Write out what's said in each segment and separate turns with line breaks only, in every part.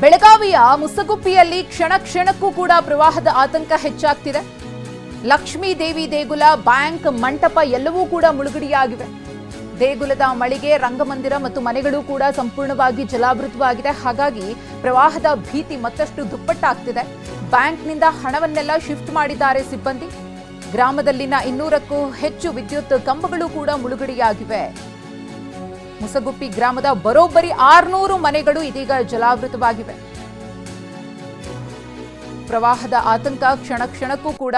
ಬೆಳಗಾವಿಯ ಮುಸಗುಪ್ಪಿಯಲ್ಲಿ ಕ್ಷಣ ಕ್ಷಣಕ್ಕೂ ಕೂಡ ಪ್ರವಾಹದ ಆತಂಕ ಹೆಚ್ಚಾಗ್ತಿದೆ. ಲಕ್ಷ್ಮೀ ದೇವಿ ದೇಗುಲ, ಬ್ಯಾಂಕ್, ಮಂಟಪ ಎಲ್ಲವೂ ಕೂಡ ಮುಳುಗಡೆಯಾಗಿವೆ. ದೇಗುಲದ ಮಳಿಗೆ, ರಂಗಮಂದಿರ ಮತ್ತು ಮನೆಗಳು ಕೂಡ ಸಂಪೂರ್ಣವಾಗಿ ಜಲಾವೃತವಾಗಿದೆ. ಹಾಗಾಗಿ ಪ್ರವಾಹದ ಭೀತಿ ಮತ್ತಷ್ಟು ದುಪ್ಪಟ್ಟಾಗ್ತಿದೆ. ಬ್ಯಾಂಕ್ನಿಂದ ಹಣವನ್ನೆಲ್ಲ ಶಿಫ್ಟ್ ಮಾಡಿದ್ದಾರೆ ಸಿಬ್ಬಂದಿ. ಗ್ರಾಮದಲ್ಲಿನ 200ಕ್ಕೂ ಹೆಚ್ಚು ವಿದ್ಯುತ್ ಕಂಬಗಳು ಕೂಡ ಮುಳುಗಡೆಯಾಗಿವೆ. ಮುಸಗುಪ್ಪಿ ಗ್ರಾಮದ ಬರೋಬ್ಬರಿ 600 ಮನೆಗಳು ಇದೀಗ ಜಲಾವೃತವಾಗಿವೆ. ಪ್ರವಾಹದ ಆತಂಕ ಕ್ಷಣ ಕ್ಷಣಕ್ಕೂ ಕೂಡ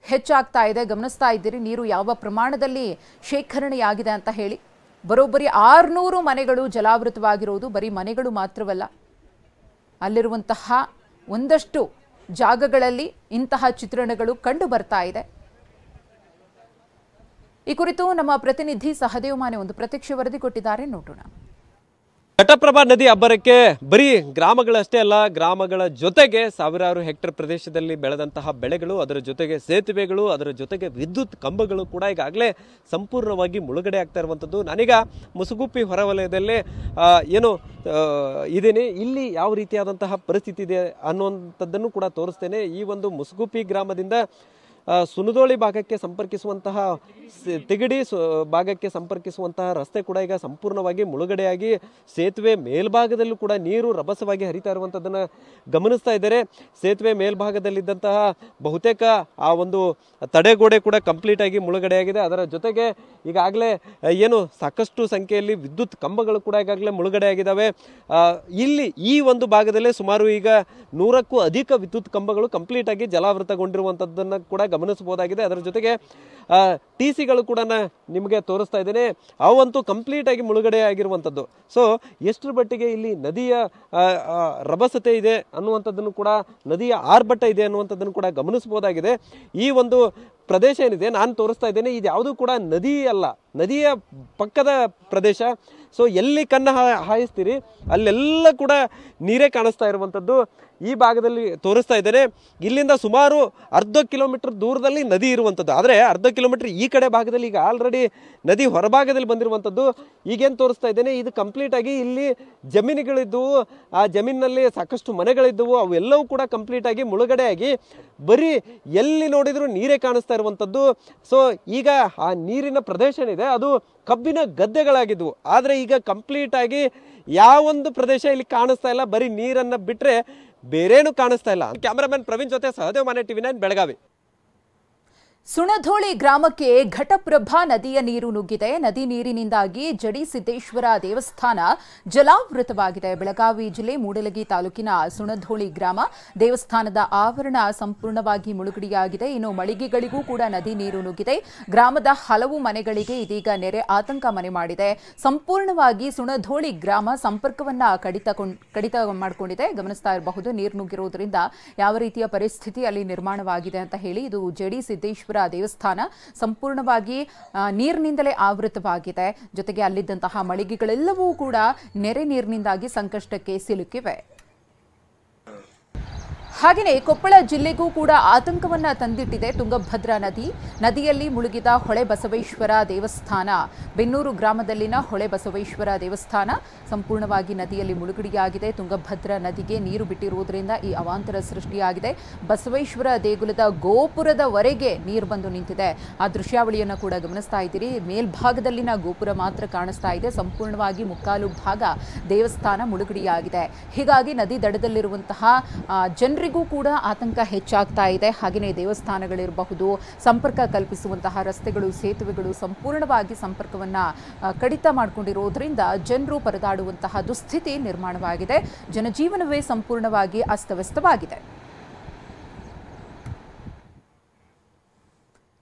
ಹೆಚ್ಚಾಗ್ತಾ ಇದೆ. ಗಮನಿಸ್ತಾ ಇದ್ದೀರಿ ನೀರು ಯಾವ ಪ್ರಮಾಣದಲ್ಲಿ ಶೇಖರಣೆಯಾಗಿದೆ ಅಂತ ಹೇಳಿ. ಬರೋಬ್ಬರಿ 600 ಮನೆಗಳು ಜಲಾವೃತವಾಗಿರುವುದು. ಬರೀ ಮನೆಗಳು ಮಾತ್ರವಲ್ಲ, ಅಲ್ಲಿರುವಂತಹ ಒಂದಷ್ಟು ಜಾಗಗಳಲ್ಲಿ ಇಂತಹ ಚಿತ್ರಣಗಳು ಕಂಡು ಬರ್ತಾ ಇದೆ. ಈ ಕುರಿತು ನಮ್ಮ ಪ್ರತಿನಿಧಿ ಸಹದೇವ್ ಮಾನೆ ಒಂದು ಪ್ರತ್ಯಕ್ಷ ವರದಿ ಕೊಟ್ಟಿದ್ದಾರೆ, ನೋಡೋಣ.
ಘಟಪ್ರಭಾ ನದಿ ಅಬ್ಬರಕ್ಕೆ ಬರೀ ಗ್ರಾಮಗಳಷ್ಟೇ ಅಲ್ಲ, ಗ್ರಾಮಗಳ ಜೊತೆಗೆ ಸಾವಿರಾರು ಹೆಕ್ಟೇರ್ ಪ್ರದೇಶದಲ್ಲಿ ಬೆಳೆದಂತಹ ಬೆಳೆಗಳು, ಅದರ ಜೊತೆಗೆ ಸೇತುವೆಗಳು, ಅದರ ಜೊತೆಗೆ ವಿದ್ಯುತ್ ಕಂಬಗಳು ಕೂಡ ಈಗಾಗಲೇ ಸಂಪೂರ್ಣವಾಗಿ ಮುಳುಗಡೆ ಆಗ್ತಾ ಇರುವಂಥದ್ದು. ನಾನೀಗ ಮುಸುಗುಪ್ಪಿ ಹೊರವಲಯದಲ್ಲಿ ಇದ್ದೀನಿ. ಇಲ್ಲಿ ಯಾವ ರೀತಿಯಾದಂತಹ ಪರಿಸ್ಥಿತಿ ಇದೆ ಅನ್ನುವಂಥದ್ದನ್ನು ಕೂಡ ತೋರಿಸ್ತೇನೆ. ಈ ಒಂದು ಮುಸುಗುಪ್ಪಿ ಗ್ರಾಮದಿಂದ ಸುನದೋಳಿ ಭಾಗಕ್ಕೆ ಸಂಪರ್ಕಿಸುವಂತಹ ತಿಗಡಿ ಭಾಗಕ್ಕೆ ಸಂಪರ್ಕಿಸುವಂತಹ ರಸ್ತೆ ಕೂಡ ಈಗ ಸಂಪೂರ್ಣವಾಗಿ ಮುಳುಗಡೆಯಾಗಿ ಸೇತುವೆ ಮೇಲ್ಭಾಗದಲ್ಲೂ ಕೂಡ ನೀರು ರಭಸವಾಗಿ ಹರಿತಾ ಇರುವಂಥದ್ದನ್ನು ಗಮನಿಸ್ತಾ ಇದ್ದಾರೆ. ಸೇತುವೆ ಮೇಲ್ಭಾಗದಲ್ಲಿದ್ದಂತಹ ಬಹುತೇಕ ಆ ಒಂದು ತಡೆಗೋಡೆ ಕೂಡ ಕಂಪ್ಲೀಟ್ ಆಗಿ ಮುಳುಗಡೆಯಾಗಿದೆ. ಅದರ ಜೊತೆಗೆ ಈಗಾಗಲೇ ಸಾಕಷ್ಟು ಸಂಖ್ಯೆಯಲ್ಲಿ ವಿದ್ಯುತ್ ಕಂಬಗಳು ಕೂಡ ಈಗಾಗಲೇ ಮುಳುಗಡೆಯಾಗಿದ್ದಾವೆ. ಇಲ್ಲಿ ಈ ಒಂದು ಭಾಗದಲ್ಲೇ ಸುಮಾರು ಈಗ 100ಕ್ಕೂ ಅಧಿಕ ವಿದ್ಯುತ್ ಕಂಬಗಳು ಕಂಪ್ಲೀಟ್ ಆಗಿ ಜಲಾವೃತಗೊಂಡಿರುವಂಥದ್ದನ್ನು ಕೂಡ ಗಮನಿಸಬಹುದಾಗಿದೆ. ಅದರ ಜೊತೆಗೆ ಟಿಸಿಗಳು ಕೂಡ ನಿಮಗೆ ತೋರಿಸ್ತಾ ಇದ್ದೇನೆ, ಅವಂತೂ ಕಂಪ್ಲೀಟ್ ಆಗಿ ಮುಳುಗಡೆ ಆಗಿರುವಂಥದ್ದು. ಸೊ ಎಷ್ಟರ ಮಟ್ಟಿಗೆ ಇಲ್ಲಿ ನದಿಯ ರಭಸತೆ ಇದೆ ಅನ್ನುವಂಥದ್ದನ್ನು ಕೂಡ, ನದಿಯ ಆರ್ಭಟ ಇದೆ ಅನ್ನುವಂಥದ್ದನ್ನು ಕೂಡ ಗಮನಿಸಬಹುದಾಗಿದೆ. ಈ ಒಂದು ಪ್ರದೇಶ ಏನಿದೆ ನಾನು ತೋರಿಸ್ತಾ ಇದ್ದೇನೆ, ಇದು ಯಾವುದೂ ಕೂಡ ನದಿ ಅಲ್ಲ, ನದಿಯ ಪಕ್ಕದ ಪ್ರದೇಶ. ಸೊ ಎಲ್ಲಿ ಕಣ್ಣು ಹಾಯಿಸ್ತೀರಿ ಅಲ್ಲೆಲ್ಲ ಕೂಡ ನೀರೇ ಕಾಣಿಸ್ತಾ ಇರುವಂಥದ್ದು. ಈ ಭಾಗದಲ್ಲಿ ತೋರಿಸ್ತಾ ಇದ್ದೇನೆ, ಇಲ್ಲಿಂದ ಸುಮಾರು ಅರ್ಧ ಕಿಲೋಮೀಟರ್ ದೂರದಲ್ಲಿ ನದಿ ಇರುವಂಥದ್ದು. ಆದರೆ ಅರ್ಧ ಕಿಲೋಮೀಟರ್ ಈ ಕಡೆ ಭಾಗದಲ್ಲಿ ಈಗ ಆಲ್ರೆಡಿ ನದಿ ಹೊರಭಾಗದಲ್ಲಿ ಬಂದಿರುವಂಥದ್ದು. ಈಗೇನು ತೋರಿಸ್ತಾ ಇದ್ದೇನೆ, ಇದು ಕಂಪ್ಲೀಟ್ ಆಗಿ ಇಲ್ಲಿ ಜಮೀನುಗಳಿದ್ದವು, ಆ ಜಮೀನಿನಲ್ಲಿ ಸಾಕಷ್ಟು ಮನೆಗಳಿದ್ದವು, ಅವೆಲ್ಲವೂ ಕೂಡ ಕಂಪ್ಲೀಟ್ ಆಗಿ ಮುಳುಗಡೆಯಾಗಿ ಬರೀ ಎಲ್ಲಿ ನೋಡಿದ್ರು ನೀರೇ ಕಾಣಿಸ್ತಾ ಇರುವಂಥದ್ದು. ಸೊ ಈಗ ಆ ನೀರಿನ ಪ್ರದೇಶ ಏನಿದೆ ಅದು ಕಬ್ಬಿನ ಗದ್ದೆಗಳಾಗಿದ್ವು. ಆದರೆ ಈಗ ಕಂಪ್ಲೀಟ್ ಆಗಿ ಯಾವೊಂದು ಪ್ರದೇಶ ಇಲ್ಲಿ ಕಾಣಿಸ್ತಾ ಇಲ್ಲ, ಬರೀ ನೀರನ್ನು ಬಿಟ್ಟರೆ ಬೇರೇನು ಕಾಣಿಸ್ತಾ ಇಲ್ಲ. ಕ್ಯಾಮರಾಮನ್ ಪ್ರವೀಣ್ ಜೊತೆ ಸಹದೇವ್ ಮಾನೆ, TV9 ಬೆಳಗಾವಿ.
ಸುಣಧೋಳಿ ಗ್ರಾಮಕ್ಕೆ ಘಟಪ್ರಭಾ ನದಿಯ ನೀರು ನುಗ್ಗಿದೆ. ನದಿ ನೀರಿನಿಂದಾಗಿ ಜಡಿ ಸಿದ್ದೇಶ್ವರ ದೇವಸ್ಥಾನ ಜಲಾವೃತವಾಗಿದೆ. ಬೆಳಗಾವಿ ಜಿಲ್ಲೆ ಮೂಡಲಗಿ ತಾಲೂಕಿನ ಸುಣಧೋಳಿ ಗ್ರಾಮ ದೇವಸ್ಥಾನದ ಆವರಣ ಸಂಪೂರ್ಣವಾಗಿ ಮುಳುಗಡೆಯಾಗಿದೆ. ಇನ್ನು ಮಳಿಗೆಗಳಿಗೂ ಕೂಡ ನದಿ ನೀರು ನುಗ್ಗಿದೆ. ಗ್ರಾಮದ ಹಲವು ಮನೆಗಳಿಗೆ ಇದೀಗ ನೆರೆ ಆತಂಕ ಮನೆ ಮಾಡಿದೆ. ಸಂಪೂರ್ಣವಾಗಿ ಸುಣಧೋಳಿ ಗ್ರಾಮ ಸಂಪರ್ಕವನ್ನ ಕಡಿತ ಮಾಡಿಕೊಂಡಿದೆ. ಗಮನಿಸ್ತಾ ಇರಬಹುದು, ನೀರು ನುಗ್ಗಿರುವುದರಿಂದ ಯಾವ ರೀತಿಯ ಪರಿಸ್ಥಿತಿ ಅಲ್ಲಿ ನಿರ್ಮಾಣವಾಗಿದೆ ಅಂತ ಹೇಳಿ. ಇದು ಜಡಿ ಸಿದ್ದೇಶ್ವರ ದೇವಸ್ಥಾನ ಸಂಪೂರ್ಣವಾಗಿ ನೀರಿನಿಂದಲೇ ಆವೃತವಾಗಿದೆ. ಜೊತೆಗೆ ಅಲ್ಲಿದ್ದಂತಹ ಮಳಿಗೆಗಳೆಲ್ಲವೂ ಕೂಡ ನೆರೆ ನೀರಿನಿಂದಾಗಿ ಸಂಕಷ್ಟಕ್ಕೆ ಸಿಲುಕಿವೆ. ಹಾಗೆಯೇ ಕೊಪ್ಪಳ ಜಿಲ್ಲೆಗೂ ಕೂಡ ಆತಂಕವನ್ನ ತಂದಿಟ್ಟಿದೆ ತುಂಗಭದ್ರಾ ನದಿ. ನದಿಯಲ್ಲಿ ಮುಳುಗಿದ ಹೊಳೆ ಬಸವೇಶ್ವರ ದೇವಸ್ಥಾನ, ಬೆನ್ನೂರು ಗ್ರಾಮದಲ್ಲಿನ ಹೊಳೆ ಬಸವೇಶ್ವರ ದೇವಸ್ಥಾನ ಸಂಪೂರ್ಣವಾಗಿ ನದಿಯಲ್ಲಿ ಮುಳುಗಡೆಯಾಗಿದೆ. ತುಂಗಭದ್ರಾ ನದಿಗೆ ನೀರು ಬಿಟ್ಟಿರುವುದರಿಂದ ಈ ಅವಾಂತರ ಸೃಷ್ಟಿಯಾಗಿದೆ. ಬಸವೇಶ್ವರ ದೇಗುಲದ ಗೋಪುರದವರೆಗೆ ನೀರು ಬಂದು ನಿಂತಿದೆ. ಆ ದೃಶ್ಯಾವಳಿಯನ್ನು ಕೂಡ ಗಮನಿಸ್ತಾ ಇದ್ದೀರಿ. ಮೇಲ್ಭಾಗದಲ್ಲಿನ ಗೋಪುರ ಮಾತ್ರ ಕಾಣಿಸ್ತಾ ಇದೆ. ಸಂಪೂರ್ಣವಾಗಿ ಮುಕ್ಕಾಲು ಭಾಗ ದೇವಸ್ಥಾನ ಮುಳುಗಡೆಯಾಗಿದೆ. ಹೀಗಾಗಿ ನದಿ ದಡದಲ್ಲಿರುವಂತಹ ಜನರಿಗೂ ಕೂಡ ಆತಂಕ ಹೆಚ್ಚಾಗ್ತಾ ಇದೆ. ಹಾಗೆಯೇ ದೇವಸ್ಥಾನಗಳಿರಬಹುದು, ಸಂಪರ್ಕ ಕಲ್ಪಿಸುವಂತಹ ರಸ್ತೆಗಳು, ಸೇತುವೆಗಳು ಸಂಪೂರ್ಣವಾಗಿ ಸಂಪರ್ಕವನ್ನ ಕಡಿತ ಮಾಡಿಕೊಂಡಿರುವುದರಿಂದ ಜನರು ಪರದಾಡುವಂತಹ ದುಸ್ಥಿತಿ ನಿರ್ಮಾಣವಾಗಿದೆ. ಜನಜೀವನವೇ ಸಂಪೂರ್ಣವಾಗಿ ಅಸ್ತವ್ಯಸ್ತವಾಗಿದೆ.